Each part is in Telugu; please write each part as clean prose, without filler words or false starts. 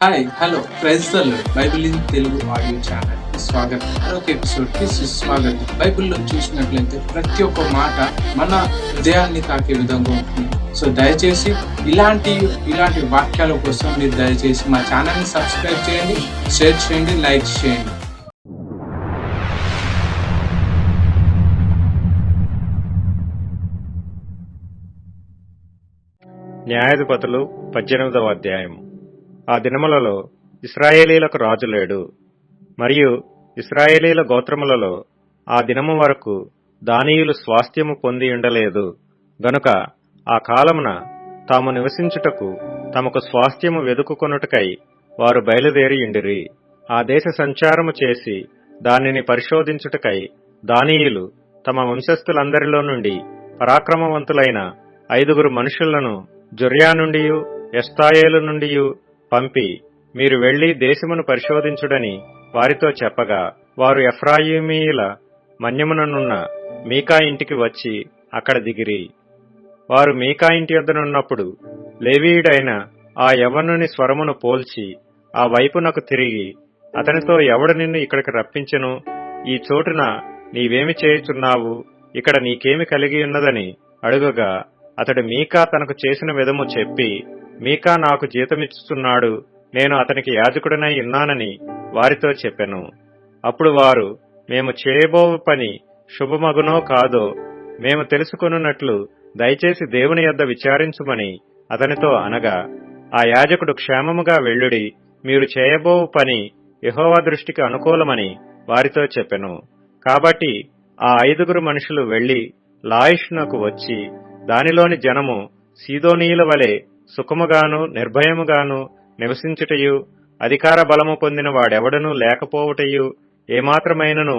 Hi hello praise the Lord Bible in Telugu audio channel స్వాగతం. మరొక ఎపిసోడ్ కి సుస్వాగతం. బైబిల్లో చూసినట్లయితే ప్రతి ఒక్క మాట మన హృదయాన్ని తాకే విధంగా ఉంటుంది. సో దయచేసి ఇలాంటి వాక్యాల కోసం మీరు దయచేసి మా ఛానల్ ని సబ్స్క్రైబ్ చేయండి, షేర్ చేయండి, లైక్ చేయండి. న్యాయాధిపతులు 18వ అధ్యాయము. ఆ దినములలో ఇశ్రాయేలీలకు రాజు లేడు, మరియు ఇశ్రాయేలీల గోత్రములలో ఆ దినము వరకు దానీయులు స్వాస్థ్యము పొంది ఉండలేదు. గనుక ఆ కాలమున తాము నివసించుటకు తమకు స్వాస్థ్యము వెదుకుకొనుటకై వారు బయలుదేరియుండిరి. ఆ దేశ సంచారము చేసి దానిని పరిశోధించుటకై దానీయులు తమ వంశస్థులందరిలో నుండి పరాక్రమవంతులైన 5 మనుషులను జొర్యా నుండియు ఎష్తాయేలు నుండియు పంపి, మీరు వెళ్లి దేశమును పరిశోధించుడని వారితో చెప్పగా, వారు ఎఫ్రాయిమీయుల మన్యముననున్న మీకా ఇంటికి వచ్చి అక్కడ దిగిరి. వారు మీకా ఇంటి యొద్దనున్నప్పుడు లేవీయుడైన ఆ యవ్వనుని స్వరమును పోల్చి ఆ వైపునకు తిరిగి, అతనితో ఎవడు నిన్ను ఇక్కడికి రప్పించెను? ఈ చోటున నీవేమి చేయుచున్నావు? ఇక్కడ నీకేమి కలిగి ఉన్నదని అడుగగా, అతడు మీకా తనకు చేసిన విధము చెప్పి, మీకా నాకు జీతమిచ్చుచున్నాడు, నేను అతనికి యాజకుడనై ఉన్నానని వారితో చెప్పెను. అప్పుడు వారు, మేము చేయబోవు పని శుభమగునో కాదో మేము తెలుసుకొనున్నట్లు దయచేసి దేవుని యొద్ద విచారించుమని అతనితో అనగా, ఆ యాజకుడు, క్షేమముగా వెళ్ళుడి, మీరు చేయబోవు పని యెహోవా దృష్టికి అనుకూలమని వారితో చెప్పెను. కాబట్టి ఆ 5 మనుషులు వెళ్లి లాయిషునకు వచ్చి, దానిలోని జనము సీదోనీయుల వలె సుఖముగాను నిర్భయముగాను నివసించుటయు, అధికార బలము పొందిన వాడెవడనూ లేకపోవుటయు, ఏమాత్రమైనను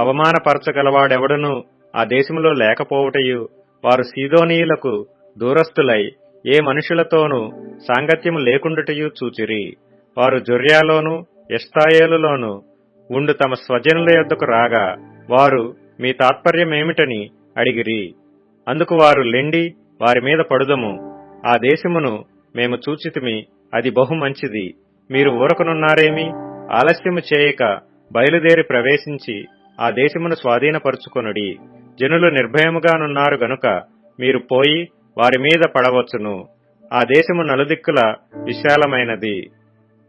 అవమానపరచగలవాడెవడనూ ఆ దేశములో లేకపోవుటయు, వారు సీదోనీయులకు దూరస్థులై ఏ మనుషులతోనూ సాంగత్యము లేకుండుటయు చూచిరి. వారు జొర్యాలోను ఎష్తాయేలులోను ఉండు తమ స్వజనుల యొద్దకు రాగా, వారు మీ తాత్పర్యమేమిటని అడిగిరి. అందుకు వారు, లెండి, వారి మీద పడుదము. ఆ దేశమును మేము చూచితిమి, అది బహు మంచిది. మీరు ఊరకనున్నారేమి? ఆలస్యము చేయక బయలుదేరి ప్రవేశించి ఆ దేశమును స్వాధీనపరుచుకొనుడి. జనులు నిర్భయముగానున్నారు గనుక మీరు పోయి వారి మీద పడవచ్చును. ఆ దేశము నలుదిక్కుల విశాలమైనది.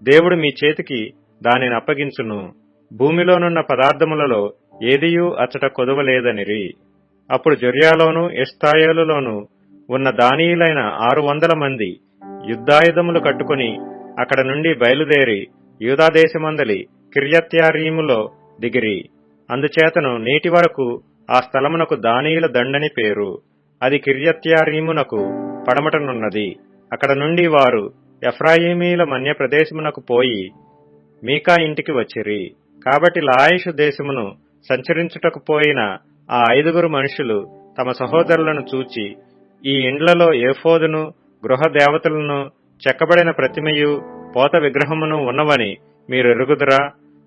దేవుడు మీ చేతికి దానిని అప్పగించును. భూమిలోనున్న పదార్థములలో ఏదియూ అచ్చట కొదవలేదనిరి. అప్పుడు జొర్యాలోను ఎష్తాయేలులోను ఉన్న దానీయులైన 600 మంది యుద్ధాయుధములు కట్టుకుని అక్కడ నుండి బయలుదేరి యూదాదేశమందలి కిర్యత్యారీములో దిగిరి. అందుచేతను నేటి వరకు ఆ స్థలమునకు దానీయుల దండని పేరు. అది కిర్యత్యారీమునకు పడమటనున్నది. అక్కడ నుండి వారు ఎఫ్రాయిమీల మన్య ప్రదేశమునకు పోయి మీకా ఇంటికి వచ్చిరి. కాబట్టి లాయిషు దేశమును సంచరించుటకు పోయిన ఆ 5 మనుషులు తమ సహోదరులను చూచి, ఈ ఇండ్లలో ఏఫోదును, గృహ దేవతలను, చెక్కబడిన ప్రతిమయు, పోత విగ్రహమును ఉన్నవని మీరు ఎరుగుదురా?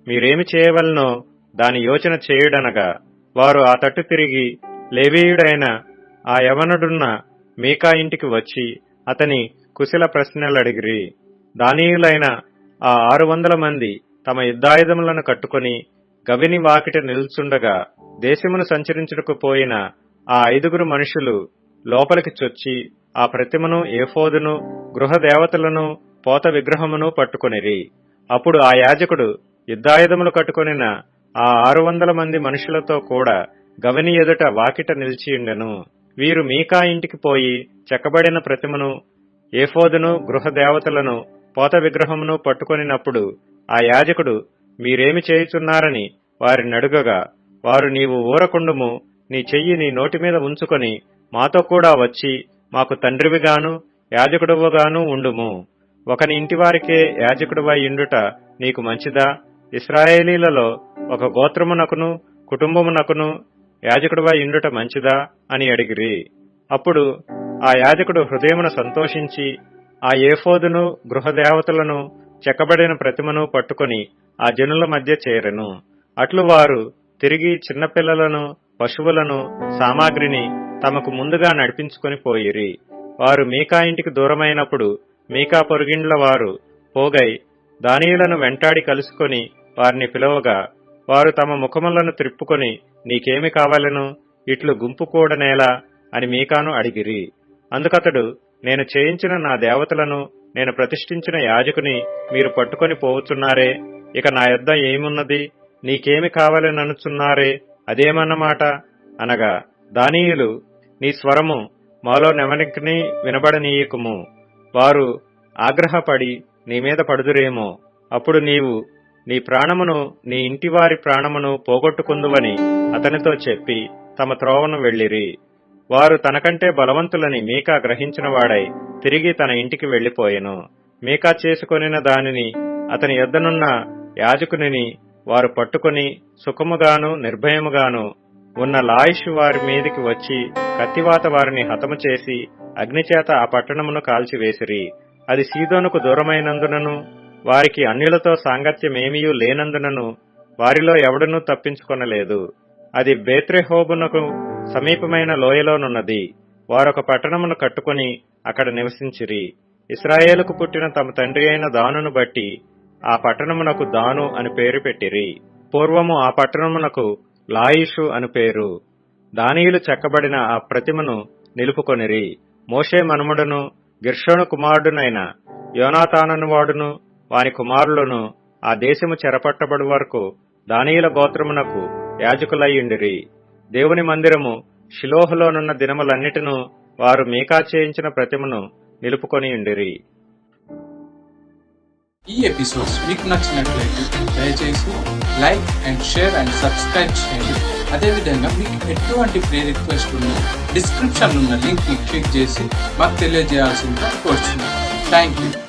మీరేమి చేయవలనో దాని యోచన చేయుడనగా, వారు ఆ తట్టు తిరిగి లేవీయుడైన ఆ యవనుడున్న మీకా ఇంటికి వచ్చి అతని కుశల ప్రశ్నలడిగిరి. దానీయులైన ఆ 600 మంది తమ యుద్ధాయుధములను కట్టుకుని గవిని వాకిట నిల్చుండగా, దేశమును సంచరించుటకు పోయిన ఆ 5 మనుషులు లోపలికి చొచ్చి ఆ ప్రతిమను, ఏఫోదును, గృహ దేవతలను, పోత విగ్రహమును పట్టుకొనిరి. అప్పుడు ఆ యాజకుడు యుద్ధాయుధములు కట్టుకొనిన ఆ 600 మంది మనుషులతో కూడా గవిని ఎదుట వాకిట నిలిచియుండెను. వీరు మీకా ఇంటికి పోయి చెక్కబడిన ప్రతిమను, ఏఫోదును, గృహ దేవతలను, పోత విగ్రహమును పట్టుకొనినప్పుడు ఆ యాజకుడు, మీరేమి చేయుచున్నారని వారిని అడుగగా, వారు, నీవు ఊరకుండుము, నీ చెయ్యి నీ నోటి మీద ఉంచుకొని మాతో కూడా వచ్చి మాకు తండ్రివిగాను యాజకుడువుగాను ఉండుము. ఒకని ఇంటివారికే యాజకుడువై ఉండుట నీకు మంచిదా? ఇశ్రాయేలీలలో ఒక గోత్రమునకును కుటుంబమునకును యాజకుడువై ఉండుట మంచిదా అని అడిగిరి. అప్పుడు ఆ యాజకుడు హృదయమున సంతోషించి ఆ ఏఫోదును, గృహదేవతలను, చెక్కబడిన ప్రతిమను పట్టుకుని ఆ జనుల మధ్య చేరెను. అట్లు వారు తిరిగి చిన్నపిల్లలను, పశువులను, సామాగ్రిని తమకు ముందుగా నడిపించుకొని పోయిరి. వారు మీకా ఇంటికి దూరమైనప్పుడు మీకా పొరుగిండ్ల వారు పోగై దానియులను వెంటాడి కలుసుకొని వారిని పిలువగా, వారు తమ ముఖములను త్రిప్పుకొని, నీకేమి కావాలను, ఇట్లు గుంపు కూడనేలా అని మీకాను అడిగిరి. అందుకతడు, నేను చేయించిన నా దేవతలను, నేను ప్రతిష్ఠించిన యాజకుని మీరు పట్టుకొని పోవచ్చున్నారే, ఇక నా యొద్ద ఏమున్నది, నీకేమి కావాలననుచున్నారే, అదేమన్నమాట అనగా, దానియులు, నీ స్వరము మాలో నెవరికిని వినబడనీయకుము, వారు ఆగ్రహపడి నీ మీద పడుదురేమో, అప్పుడు నీవు నీ ప్రాణమును నీ ఇంటివారి ప్రాణమును పోగొట్టుకుందువని అతనితో చెప్పి తమ త్రోవను వెళ్ళిరి. వారు తనకంటే బలవంతులని మీకా గ్రహించిన వాడై తిరిగి తన ఇంటికి వెళ్లిపోయెను. మీకా చేసుకొనిన దానిని అతని యొద్దనున్న యాజకునిని వారు పట్టుకొని సుఖముగాను నిర్భయముగాను ఉన్న లాయిషు వారి మీదికి వచ్చి కత్తివాత వారిని హతము చేసి అగ్నిచేత ఆ పట్టణమును కాల్చివేసిరి. అది సీదోనుకు దూరమైనందునను వారికి అన్యులతో సాంగత్యమేమీయూ లేనందునను వారిలో ఎవడనూ తప్పించుకొనలేదు. అది బేత్రెహోబునకు సమీపమైన లోయలోనున్నది. వారొక పట్టణమును కట్టుకుని అక్కడ నివసించిరి. ఇశ్రాయేలుకు పుట్టిన తమ తండ్రి అయిన దానును బట్టి ఆ పట్టణమునకు దాను అని పేరు పెట్టిరి. పూర్వము ఆ పట్టణమునకు లాయిషు అని పేరు. దానియులు చెక్కబడిన ఆ ప్రతిమను నిలుపుకొనిరి. మోషే మనుమడును గిర్షోను కుమారుడునైన యోనాతానను వాడును వాని కుమారులను ఆ దేశము చెరపట్టబడు వరకు దానియుల గోత్రమునకు యాజకులయ్యుండిరి. దేవుని మందిరము షిలోహులోనున్న దినములన్నిటినూ వారు మీకా చేయించిన ప్రతిమను నిలుపుకొనియుండిరి. ఈ ఎపిసోడ్స్ మీకు నచ్చినట్లయితే దయచేసి like and share and subscribe చేయండి. అదేవిధంగా మీకు ఎటువంటి ప్రేర్ రిక్వెస్ట్ ఉన్నా డిస్క్రిప్షన్ ఉన్న లింక్ ని క్లిక్ చేసి మాకు తెలియజేయాల్సిందిగా కోరుచున్నాను. Thank you.